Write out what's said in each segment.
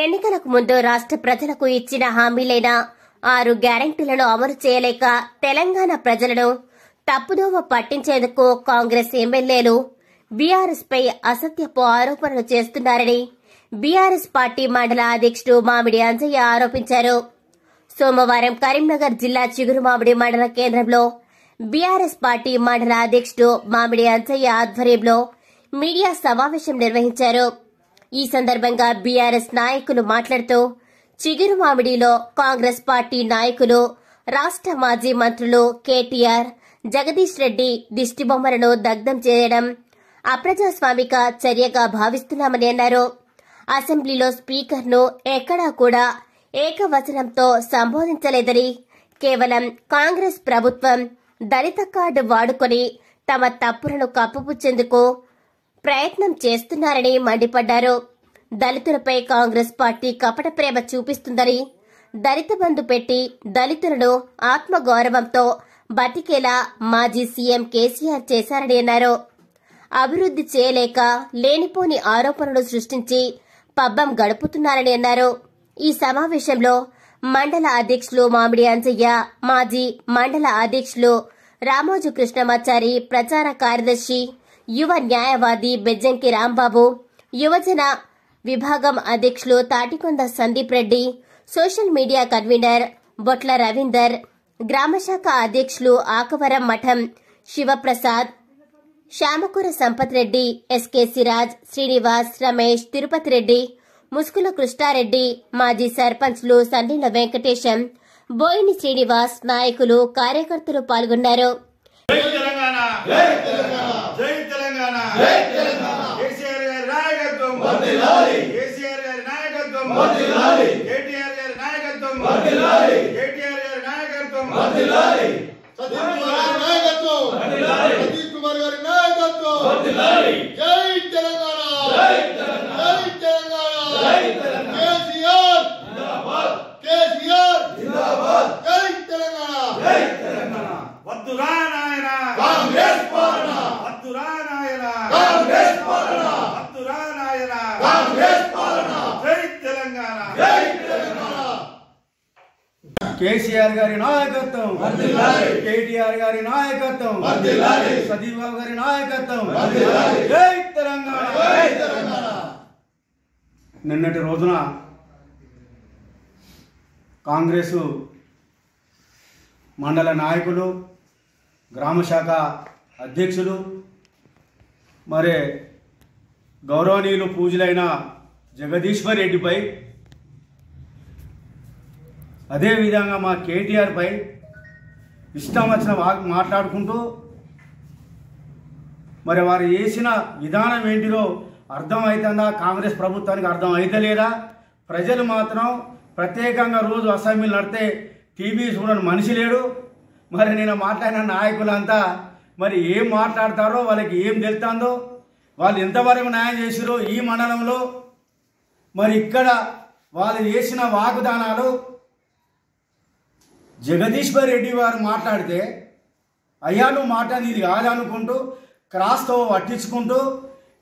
ఎన్నికలకు ముందు రాష్ట్ర ప్రజలకు ఇచ్చిన హామీలైన 6 గ్యారెంటీలను అమలు చేయలేక తెలంగాణ ప్రజలను తప్పుదోవ పట్టించేందుకు కాంగ్రెస్ ఎమ్మెల్యేలు బీఆర్ఎస్ పై అసత్యపు ఆరోపణలు చేస్తున్నారని బీఆర్ఎస్ పార్టీ మండల అధ్యక్షుడు మామిడి అంజయ్య ఆరోపించారు. సోమవారం కరీంనగర్ జిల్లా చిగురుమామిడి మండల కేంద్రంలో బీఆర్ఎస్ పార్టీ మండల అధ్యక్షుడు మామిడి అంజయ్య ఆధ్వర్యంలో మీడియా సమావేశం నిర్వహించారు. ఈ సందర్భంగా బీఆర్ఎస్ నాయకులు మాట్లాడుతూ చిగురుమామిడిలో కాంగ్రెస్ పార్టీ నాయకులు రాష్ట్ర మాజీ మంత్రులు కేటీఆర్, జగదీష్ రెడ్డి దిష్టిబొమ్మలను దగ్ధం చేయడం అప్రజాస్వామిక చర్యగా భావిస్తున్నామని అన్నారు. అసెంబ్లీలో స్పీకర్ను ఎక్కడా కూడా ఏకవచనంతో సంబోధించలేదని, కేవలం కాంగ్రెస్ ప్రభుత్వం దళిత కార్డు వాడుకొని తమ తప్పులను కప్పుపుచ్చేందుకు ప్రయత్నం చేస్తున్నారని మండిపడ్డారు. దళితులపై కాంగ్రెస్ పార్టీ కపట ప్రేమ చూపిస్తుందని, దళిత బంధు పెట్టి దళితులను ఆత్మగౌరవంతో బతికేలా మాజీ సీఎం కేసీఆర్ చేశారని అన్నారు. అభివృద్ధి చేయలేక లేనిపోని ఆరోపణలు సృష్టించి పబ్బం గడుపుతున్నారని అన్నారు. ఈ సమావేశంలో మండల అధ్యక్షులు మామిడి అంజయ్య, మాజీ మండల అధ్యక్షులు రామోజు కృష్ణమాచారి, ప్రచార కార్యదర్శి యువ న్యాయవాది బెజ్జంకి రాంబాబు, యువజన విభాగం అధ్యక్షులు Tatikonda Sandeep Reddy, social media convener Botla Ravinder, గ్రామశాఖ అధ్యక్షులు ఆకవరం మఠం శివప్రసాద్, శ్యామకూర సంపత్ రెడ్డి, ఎస్కే సిరాజ్, శ్రీనివాస్, రమేష్, తిరుపతి రెడ్డి, ముస్కుల కృష్ణారెడ్డి, మాజీ సర్పంచ్లు సండిల వెంకటేశం, బోయిని శ్రీనివాస్, నాయకులు, కార్యకర్తలు పాల్గొన్నారు. కేసీఆర్ గారి నాయకత్వం, కేటీఆర్ గారి నాయకత్వం, సతీష్ బాబు గారి నాయకత్వం, జై తెలంగాణ. నిన్నటి రోజున కాంగ్రెసు మండల నాయకులు, గ్రామశాఖ అధ్యక్షులు, మరి గౌరవనీయులు పూజలైన జగదీశ్వర్ రెడ్డిపై, అదేవిధంగా మా కేటీఆర్ పై ఇష్టం వచ్చిన మాట్లాడుకుంటూ మరి వారు చేసిన విధానం ఏంటిదో అర్థమవుతుందా, కాంగ్రెస్ ప్రభుత్వానికి అర్థం అవుతలేదా? ప్రజలు మాత్రం ప్రత్యేకంగా రోజు అసెంబ్లీలు నడితే టీవీ చూడని మనిషి లేడు. మరి నేను మాట్లాడిన నాయకులంతా మరి ఏం మాట్లాడతారో, వాళ్ళకి ఏం తెలుస్తుందో, వాళ్ళు ఎంతవరకు న్యాయం చేసిరో ఈ మండలంలో, మరి ఇక్కడ వాళ్ళు చేసిన వాగ్దానాలు. జగదీశ్వర్ రెడ్డి వారు మాట్లాడితే అయ్యా నువ్వు మాట్లాడి ఇది కాదనుకుంటూ క్రాస్తో పట్టించుకుంటూ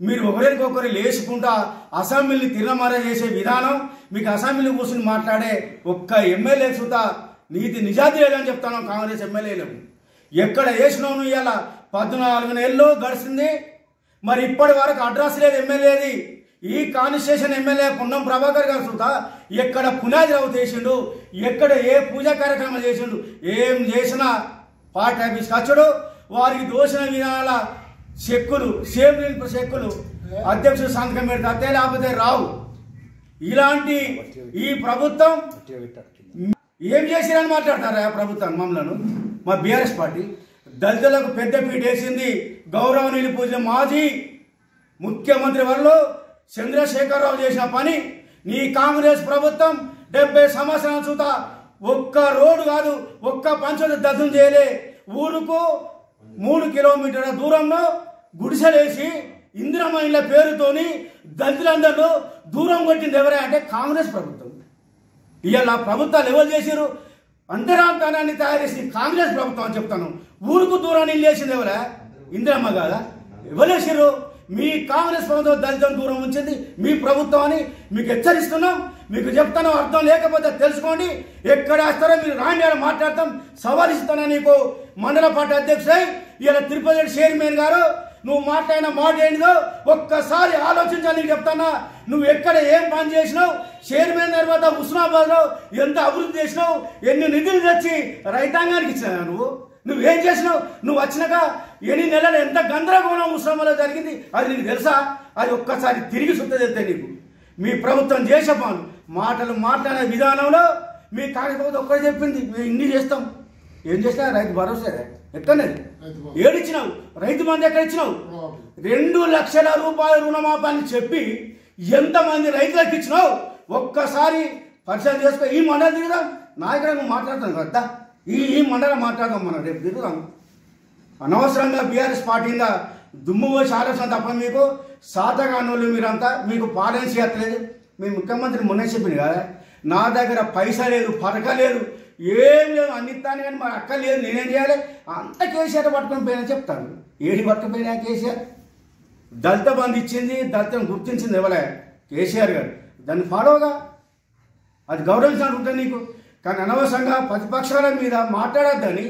మీరు ఒకరికొకరు లేచుకుంటా అసెంబ్లీని తిరమర చేసే విధానం, మీకు అసెంబ్లీ కూర్చుని మాట్లాడే ఒక్క ఎమ్మెల్యే సుత నీతి నిజాతి లేదని చెప్తాను. కాంగ్రెస్ ఎమ్మెల్యేలకు ఎక్కడ వేసినావు నువ్వు? ఇలా 14 నెలలు గడిచింది, మరి ఇప్పటి వరకు అడ్రస్ లేదు ఎమ్మెల్యేది. ఈ కాన్స్టిట్యూషన్ ఎమ్మెల్యే పున్నం ప్రభాకర్ గారు సుతా ఎక్కడ పునాది రావు చేసిండు, ఎక్కడ ఏ పూజా కార్యక్రమాలు చేసిండు, ఏం చేసినా పార్టీ ఆఫీస్ ఖర్చుడు, వారికి దోషణ విధానాల చెక్కులు, సేమ్ చెక్కులు అధ్యక్షుడు సంతకం పెడితే లేకపోతే రావు. ఇలాంటి ఈ ప్రభుత్వం ఏం చేసిరని మాట్లాడతారా ప్రభుత్వం? మమ్మలను మా బీఆర్ఎస్ పార్టీ దళితులకు పెద్ద పీట వేసింది. గౌరవనీయులు పూజ మాజీ ముఖ్యమంత్రి వారిలో చంద్రశేఖరరావు చేసిన పని నీ కాంగ్రెస్ ప్రభుత్వం 70 సంవత్సరాల చూత ఒక్క రోడ్డు కాదు, ఒక్క పంచాయతీ దద్దం చేయలే. ఊరుకు 3 కిలోమీటర్ల దూరంలో గుడిసెలేసి ఇందిరమ్మ ఇళ్ల పేరుతోని దళితులందరూ దూరం కొట్టింది ఎవరే అంటే కాంగ్రెస్ ప్రభుత్వం. ఇవాళ ప్రభుత్వాలు ఎవరు చేశారు? అంతరాంతరాన్ని తయారు చేసింది కాంగ్రెస్ ప్రభుత్వం అని చెప్తాను. ఊరుకు దూరాన్ని ఇల్లేసింది ఎవరా? ఇందిరమ్మ కాదా? ఎవరు చేశారు? మీ కాంగ్రెస్ ప్రభుత్వం దళితులను దూరం ఉంచింది మీ ప్రభుత్వం అని మీకు హెచ్చరిస్తున్నాం. మీకు చెప్తాను, అర్థం లేకపోతే తెలుసుకోండి. ఎక్కడ వేస్తారో మీరు రాండి, అని మాట్లాడతాం. సవాలిస్తానా నీకు మండల పార్టీ అధ్యక్షుడై ఇలా తిరుపతి చైర్మన్ గారు నువ్వు మాట్లాడిన మాట ఏంటిదో ఒక్కసారి ఆలోచించాలి. నీకు చెప్తానా, నువ్వు ఎక్కడ ఏం పని చేసినావు, చైర్మన్ తర్వాత హుస్నాబాద్లో ఎంత అభివృద్ధి చేసినావు, ఎన్ని నిధులు తెచ్చి రైతాంగానికి ఇచ్చినావు, నువ్వేం చేసినావు, నువ్వు వచ్చినాక ఎన్ని నెలలు ఎంత గందరగోళం హుస్నాబాద్లో జరిగింది అది నీకు తెలుసా? అది ఒక్కసారి తిరిగి సుత్తదెత్తే నీకు మీ ప్రభుత్వం చేసే పనులు మాటలు మాట్లాడే విధానంలో మీ కాకపోతే ఒక్కడే చెప్పింది మేము ఇన్ని చేస్తాం. ఏం చేసినా రైతు భరోసా ఎక్కడనేది ఏడిచ్చినావు, రైతు మంది ఎక్కడ ఇచ్చినావు? 2 లక్షల రూపాయల రుణమాఫీ అని చెప్పి ఎంతమంది రైతులకు ఇచ్చినావు ఒక్కసారి పరిశీలన చేసుకో. ఈ మండలం తిరుగుదాం, నాయకుడు నువ్వు మాట్లాడతాను కదా, ఈ మండలం మాట్లాడదాం, మనం రేపు తిరుగుదాం. అనవసరంగా బీఆర్ఎస్ పార్టీగా దుమ్ము పోసి ఆలోచన తప్ప మీకు సాతగానోళ్ళు మీరంతా, మీకు పాలన చేయట్లేదు. మీ ముఖ్యమంత్రి మొన్న చెప్పింది కదా, నా దగ్గర పైసా లేదు, పరక లేదు, ఏం లేదు, అన్నిస్తాను కానీ మరి అక్క లేదు, నేనేం చేయాలి? అంత కేసీఆర్ పట్టుకొని పోయినా చెప్తాను. ఏడి పట్టుకుపోయినా కేసీఆర్? దళిత బంధు ఇచ్చింది, దళితం గుర్తించింది ఎవరే? కేసీఆర్ గారు. దాన్ని ఫాలోగా అది గౌరవించాలని ఉంటుంది నీకు. కానీ అనవసరంగా ప్రతిపక్షాల మీద మాట్లాడద్దని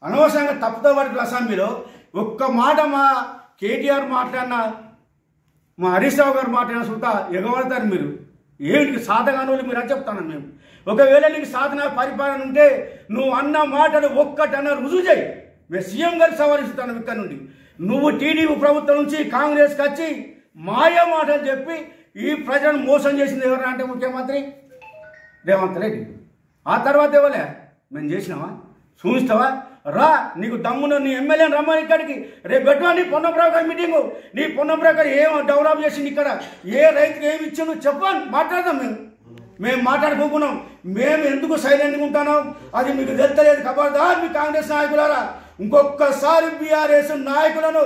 అనవసరంగా తప్పుతో పడుతున్న అసెంబ్లీలో ఒక్క మాట మా కేటీఆర్ మాట్లాడినా, మా హరీష్ రావు గారు మాట్లాడిన సుతా ఎగబడతారు మీరు. ఏమిటికి సాధగానులు మీరు అని చెప్తాను మేము. ఒకవేళ నీకు సాధన పరిపాలన ఉంటే నువ్వు అన్న మాటలు ఒక్కటన్నా రుజువు చేయి. మేము సీఎం గారికి సవాలిస్తాను ఇక్కడ నుండి. నువ్వు టీడీపీ ప్రభుత్వం నుంచి కాంగ్రెస్కి వచ్చి మాయా మాటలు చెప్పి ఈ ప్రజలను మోసం చేసింది ఎవరు అంటే ముఖ్యమంత్రి రేవంత్ రెడ్డి. ఆ తర్వాత ఎవరే మేము చేసినావా? చూపిస్తావా? రా, నీకు దమ్మున నీ ఎమ్మెల్యేని రమ్మని ఇక్కడికి రేపు పెట్టువా. నీ పొన్నప్రావు గారి మీటింగు, నీ పొన్నప్రావు గారు ఏం డెవలప్ చేసింది ఇక్కడ, ఏ రైతుకి ఏమి ఇచ్చిందో చెప్పని మాట్లాడదాం. మేము మాట్లాడుకోకున్నాం. మేము ఎందుకు సైలెంట్గా ఉంటాం అది మీకు తెలుస్తలేదు. ఖబర్దార్ మీ కాంగ్రెస్ నాయకులారా, ఇంకొకసారి బీఆర్ఎస్ నాయకులను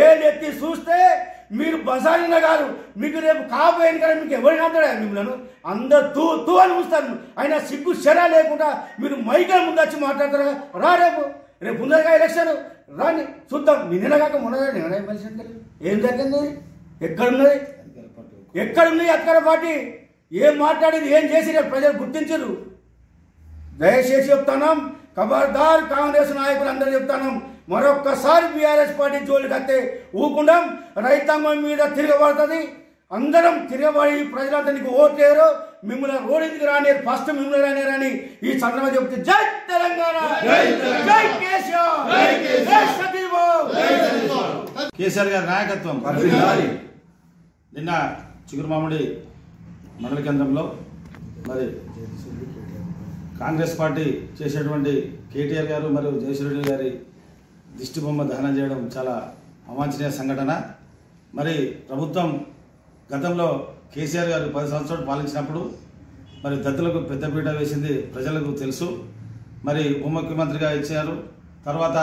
ఏదెత్తి చూస్తే మీరు బజారీన గారు మీకు రేపు కాబోయేది కదా, మీకు ఎవరికి అంటాడా? మిమ్మల్ని అందరు తూ అని చూస్తారు. అయినా సిగ్గు చెరా లేకుండా మీరు మైగా ముందు వచ్చి మాట్లాడతారు. రా, రేపు ముందరగా ఎలక్షన్ రాని చూద్దాం. నిన్నగాక మొన్న ఎమ్మెల్సీ ఏం జరిగింది? ఎక్కడుంది అక్కడ పార్టీ? ఏం మాట్లాడింది, ఏం చేసి రేపు ప్రజలు గుర్తించరు. దయచేసి చెప్తాం, ఖబర్దార్ కాంగ్రెస్ నాయకులు అందరూ చెప్తాను, మరొక్కసారి బీఆర్ఎస్ పార్టీ జోలికి వస్తే ఊకుండాం. రైతాంగం మీద తిరగబడుతుంది. అందరం తిరగబడి ప్రజలంతా నీకు ఓట్లేరు, మిమ్మల్ని రోడ్డుకి రానియరు, ఫస్ట్ మిమ్మల్ని రానియరని ఈ సందర్భంగా చెప్తే జై తెలంగాణ, జై కేసీఆర్, జై సతీష్ బాబు. కేసీఆర్ గారి నాయకత్వం. నిన్న చిగురుమామిడి మండల కేంద్రంలో మరి కాంగ్రెస్ పార్టీ చేసేటువంటి కేటీఆర్ గారు మరియు జయశ్వరెడ్డి గారి దిష్టి బొమ్మ దహనం చేయడం చాలా అవాంఛనీయ సంఘటన. మరి ప్రభుత్వం గతంలో కేసీఆర్ గారు 10 సంవత్సరాలు పాలించినప్పుడు మరి దళితులకు పెద్దపీట వేసింది ప్రజలకు తెలుసు. మరి ఉప ముఖ్యమంత్రిగా ఇచ్చారు. తర్వాత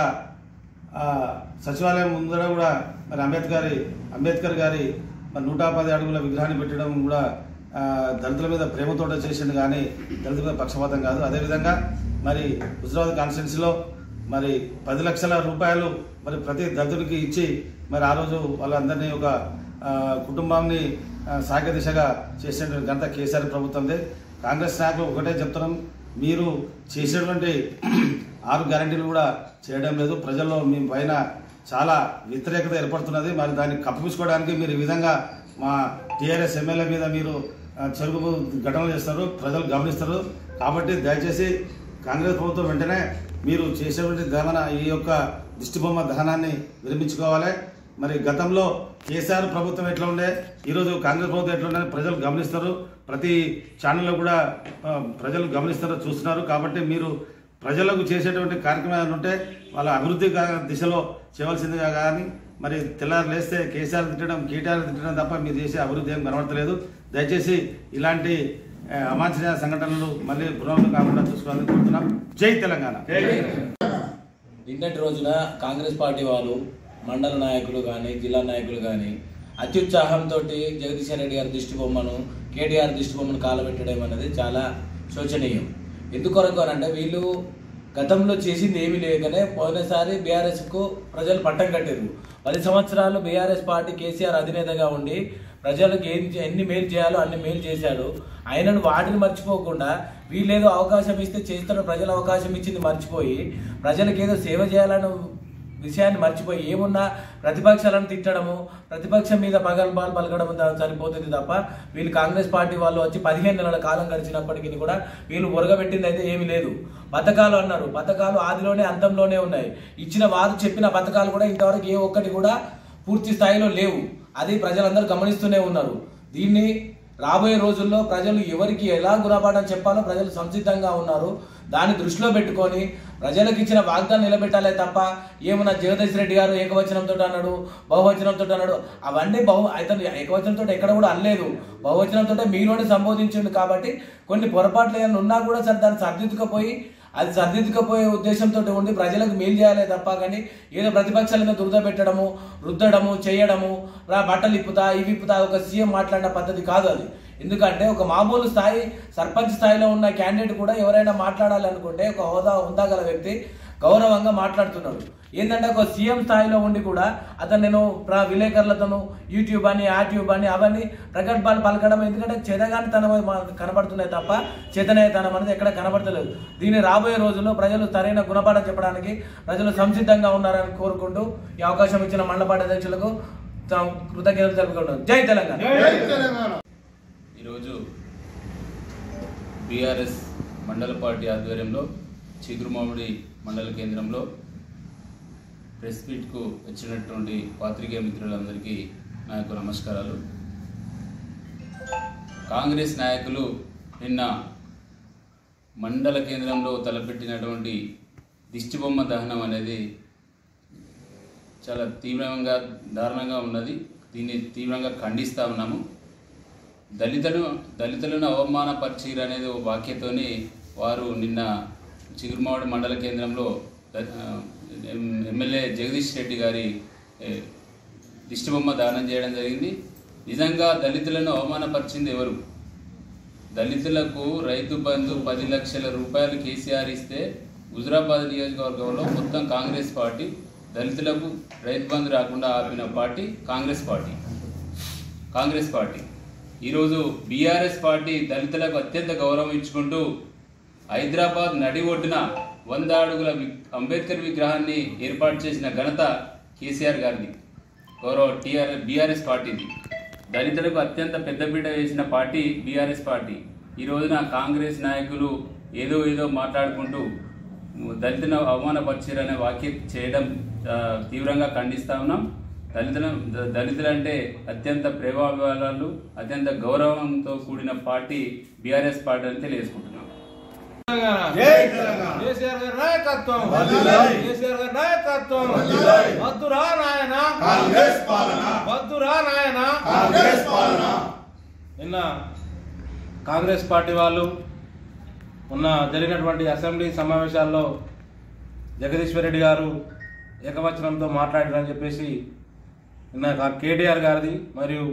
సచివాలయం ముందర కూడా మరి అంబేద్కర్ గారి మరి 110 అడుగుల విగ్రహాన్ని పెట్టడం కూడా దళితుల మీద ప్రేమతోట చేసిండు, కానీ దళితుల మీద పక్షపాతం కాదు. అదేవిధంగా మరి హుజరాబాద్ కాన్స్టిట్యున్సీలో మరి 10 లక్షల రూపాయలు మరి ప్రతి దళితుడికి ఇచ్చి మరి ఆ రోజు వాళ్ళందరినీ ఒక కుటుంబాన్ని సాగే దిశగా చేసినటువంటి ఘనత కేసీఆర్ ప్రభుత్వందే. కాంగ్రెస్ నాయకులు ఒకటే చెప్తున్నాం, మీరు చేసినటువంటి 6 గ్యారెంటీలు కూడా చేయడం లేదు. ప్రజల్లో మీ పైన చాలా వ్యతిరేకత ఏర్పడుతున్నది. మరి దాన్ని కప్పిపుచ్చుకోవడానికి మీరు ఈ విధంగా మా టీఆర్ఎస్ ఎమ్మెల్యే మీద మీరు చెరుకు ఘటనలు చేస్తారు, ప్రజలు గమనిస్తారు. కాబట్టి దయచేసి కాంగ్రెస్ ప్రభుత్వం వెంటనే మీరు చేసేటువంటి ఈ యొక్క దిష్టిబొమ్మ దహనాన్ని విరమించుకోవాలి. మరి గతంలో కేసీఆర్ ప్రభుత్వం ఎట్లా ఉండే, ఈరోజు కాంగ్రెస్ ప్రభుత్వం ఎట్లా ఉండే ప్రజలు గమనిస్తారు. ప్రతి ఛానల్లో కూడా ప్రజలు గమనిస్తారు, చూస్తున్నారు. కాబట్టి మీరు ప్రజలకు చేసేటువంటి కార్యక్రమాలు ఉంటే వాళ్ళ అభివృద్ధి దిశలో చేయవలసిందిగా కానీ మరి తెల్లారు లేస్తే కేసీఆర్ తిట్టడం, కేటీఆర్ తిట్టడం తప్ప మీరు చేసే అభివృద్ధి ఏం కనబడతలేదు. దయచేసి ఇలాంటి అవాంఛనీయ సంఘటనలు మళ్ళీ పునరావృతం కాకుండా చూసుకోవాలని కోరుతున్నాం. జై తెలంగాణ. నిన్నటి రోజున కాంగ్రెస్ పార్టీ వాళ్ళు మండల నాయకులు కానీ జిల్లా నాయకులు కానీ అత్యుత్సాహంతో జగదీశ్వర రెడ్డి గారి దిష్టి బొమ్మను, కేటీఆర్ దిష్టి బొమ్మను కాలబెట్టడం అనేది చాలా శోచనీయం. ఎందుకొరకు అంటే వీళ్ళు గతంలో చేసింది ఏమీ లేకనే పోయినసారి బీఆర్ఎస్కు ప్రజలు పట్టం కట్టారు. 10 సంవత్సరాలు బీఆర్ఎస్ పార్టీ కేసీఆర్ అధినేతగా ఉండి ప్రజలకు ఎన్ని మేలు చేయాలో అన్ని మేలు చేశాడు. ఆయనను వాటిని మర్చిపోకుండా వీళ్ళేదో అవకాశం ఇస్తే చేస్తున్న ప్రజలు అవకాశం ఇచ్చింది మర్చిపోయి ప్రజలకు ఏదో సేవ చేయాలన్న విషయాన్ని మర్చిపోయి ఏమున్నా ప్రతిపక్షాలను తిట్టడము, ప్రతిపక్షం మీద పగల్బాలు పలకడము సరిపోతుంది తప్ప వీళ్ళు కాంగ్రెస్ పార్టీ వాళ్ళు వచ్చి 15 నెలల కాలం గడిచినప్పటికీ కూడా వీళ్ళు ఒరగబెట్టింది అయితే ఏమీ లేదు. పథకాలు అన్నారు, పథకాలు ఆదిలోనే అంతంలోనే ఉన్నాయి. ఇచ్చిన వారు చెప్పిన పథకాలు కూడా ఇంతవరకు ఏ ఒక్కటి కూడా పూర్తి స్థాయిలో లేవు. అది ప్రజలందరూ గమనిస్తూనే ఉన్నారు. దీన్ని రాబోయే రోజుల్లో ప్రజలు ఎవరికి ఎలా గుణపాఠం చెప్పాలో ప్రజలు సంసిద్ధంగా ఉన్నారు. దాన్ని దృష్టిలో పెట్టుకొని ప్రజలకు ఇచ్చిన వాగ్దానం నిలబెట్టాలే తప్ప ఏమన్నా జగదీష్ రెడ్డి గారు ఏకవచనంతో అన్నాడు, బహువచనంతో అన్నాడు, అవన్నీ అతను ఏకవచనంతో ఎక్కడ కూడా అనలేదు. బహువచనంతో మీలోనే సంబోధించండు. కాబట్టి కొన్ని పొరపాట్లు ఏమైనా ఉన్నా కూడా సరే దాన్ని సర్దిద్దుకపోయే ఉద్దేశంతో ఉండి ప్రజలకు మేలు చేయాలే తప్ప కానీ ఏదో ప్రతిపక్షాల మీద దురద పెట్టడము, రుద్దడము, చేయడము, బట్టలు ఇప్పుతా ఇవి ఇప్పుతా ఒక సీఎం మాట్లాడిన పద్ధతి కాదు అది. ఎందుకంటే ఒక మామూలు స్థాయి సర్పంచ్ స్థాయిలో ఉన్న క్యాండిడేట్ కూడా ఎవరైనా మాట్లాడాలనుకుంటే ఒక హోదా గల వ్యక్తి గౌరవంగా మాట్లాడుతున్నాడు. ఏంటంటే ఒక సీఎం స్థాయిలో ఉండి కూడా అతను నేను విలేకరులతోనూ యూట్యూబ్ అని యాట్యూబ్ అని అవన్నీ ప్రగల్భాలు పలకడం, ఎందుకంటే చేతగానితనం కనబడుతున్నాయి తప్ప చేతనేతనం అనేది ఎక్కడ కనబడతలేదు. దీన్ని రాబోయే రోజుల్లో ప్రజలు సరైన గుణపాఠం చెప్పడానికి ప్రజలు సంసిద్ధంగా ఉన్నారని కోరుకుంటూ ఈ అవకాశం ఇచ్చిన మండల పార్టీ అధ్యక్షులకు కృతజ్ఞతలు తెలుపుకుంటున్నాను. జై తెలంగాణ. ఈరోజు బీఆర్ఎస్ మండల పార్టీ ఆధ్వర్యంలో చిగురుమామిడి మండల కేంద్రంలో ప్రెస్ మీట్కు వచ్చినటువంటి పాత్రికేయ మిత్రులందరికీ నా యొక్క నమస్కారాలు. కాంగ్రెస్ నాయకులు నిన్న మండల కేంద్రంలో తలపెట్టినటువంటి దిష్టిబొమ్మ దహనం అనేది చాలా దారుణంగా ఉన్నది. దీన్ని తీవ్రంగా ఖండిస్తూ ఉన్నాము. దళితులను అవమానపరిచిరు అనేది ఒక వాక్యతోని వారు నిన్న చిగురుమామిడి మండల కేంద్రంలో ఎమ్మెల్యే జగదీష్ రెడ్డి గారి దిష్టిబొమ్మ దానం చేయడం జరిగింది. నిజంగా దళితులను అవమానపరిచింది ఎవరు? దళితులకు రైతు బంధు 10 లక్షల రూపాయలు కేసీఆర్ ఇస్తే హుజురాబాద్ నియోజకవర్గంలో మొత్తం కాంగ్రెస్ పార్టీ దళితులకు రైతు బంధు రాకుండా ఆపిన పార్టీ కాంగ్రెస్ పార్టీ. ఈరోజు బీఆర్ఎస్ పార్టీ దళితులకు అత్యంత గౌరవం ఇచ్చుకుంటూ హైదరాబాద్ నడి ఒడ్డున 100 అడుగుల అంబేద్కర్ విగ్రహాన్ని ఏర్పాటు చేసిన ఘనత కేసీఆర్ గారిది, గౌరవ బీఆర్ఎస్ పార్టీది. దళితులకు అత్యంత పెద్దపీట వేసిన పార్టీ బీఆర్ఎస్ పార్టీ. ఈ రోజున కాంగ్రెస్ నాయకులు ఏదో మాట్లాడుకుంటూ దళితులను అవమానపరిచారనే వ్యాఖ్య చేయడం తీవ్రంగా ఖండిస్తా ఉన్నాం. దళితులంటే అత్యంత ప్రేమాభిమానాలు, అత్యంత గౌరవంతో కూడిన పార్టీ బీఆర్ఎస్ పార్టీ అని తెలియజేసుకుంటున్నాం. నిన్న కాంగ్రెస్ పార్టీ వాళ్ళు జరిగినటువంటి అసెంబ్లీ సమావేశాల్లో జగదీశ్వర్ రెడ్డి గారు ఏకవచనంతో మాట్లాడారని చెప్పేసి నిన్న కేటీఆర్ గారిది మరియు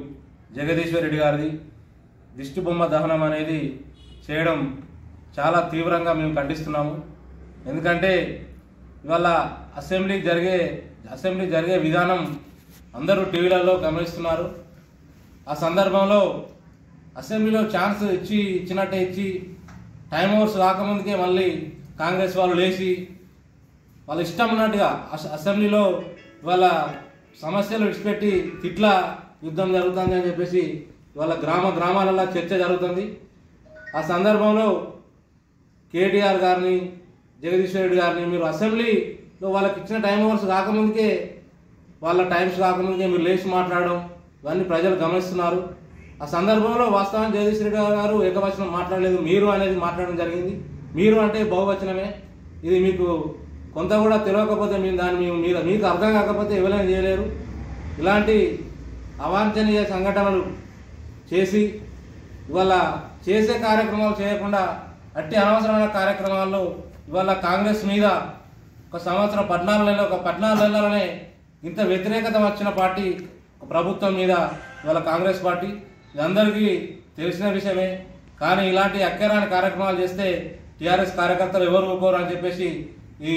జగదీశ్వర్ రెడ్డి గారిది దిష్టిబొమ్మ దహనం అనేది చేయడం చాలా తీవ్రంగా మేము ఖండిస్తున్నాము. ఎందుకంటే ఇవాళ అసెంబ్లీ జరిగే విధానం అందరూ టీవీలలో గమనిస్తున్నారు. ఆ సందర్భంలో అసెంబ్లీలో ఛాన్స్ ఇచ్చినట్టే ఇచ్చి టైం ఓవర్స్ రాకముందుకే మళ్ళీ కాంగ్రెస్ వాళ్ళు లేచి వాళ్ళ ఇష్టం ఉన్నట్టుగా అసెంబ్లీలో వాళ్ళ సమస్యలు విడిచిపెట్టి తిట్ల యుద్ధం జరుగుతుంది అని చెప్పేసి వాళ్ళ గ్రామాలలో చర్చ జరుగుతుంది. ఆ సందర్భంలో కేటీఆర్ గారిని జగదీశ్వర్ రెడ్డి గారిని మీరు అసెంబ్లీలో వాళ్ళకి ఇచ్చిన టైం ఓవర్స్ కాకముందుకే మీరు లేచి మాట్లాడడం ఇవన్నీ ప్రజలు గమనిస్తున్నారు. ఆ సందర్భంలో వాస్తవానికి జగదీశ్వర్ రెడ్డి గారు ఏకవచనం మాట్లాడలేదు, మీరు అనేది మాట్లాడడం జరిగింది. మీరు అంటే బహువచనమే. ఇది మీకు కొంత కూడా తెలియకపోతే మీకు అర్థం కాకపోతే ఎవరైనా చేయలేరు. ఇలాంటి అవాంఛనీయ సంఘటనలు చేసి ఇవాళ చేసే కార్యక్రమాలు చేయకుండా అట్టి అనవసరమైన కార్యక్రమాల్లో ఇవాళ కాంగ్రెస్ మీద ఒక సంవత్సరం 14 నెలలనే ఇంత వ్యతిరేకత వచ్చిన పార్టీ ప్రభుత్వం మీద ఇవాళ కాంగ్రెస్ పార్టీ. ఇది అందరికీ తెలిసిన విషయమే. కానీ ఇలాంటి అక్కరాని కార్యక్రమాలు చేస్తే టీఆర్ఎస్ కార్యకర్తలు ఎవరు ఊరుకోరు అని చెప్పేసి ఈ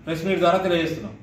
ప్రెస్ మీట్ ద్వారా తెలియజేస్తున్నాం.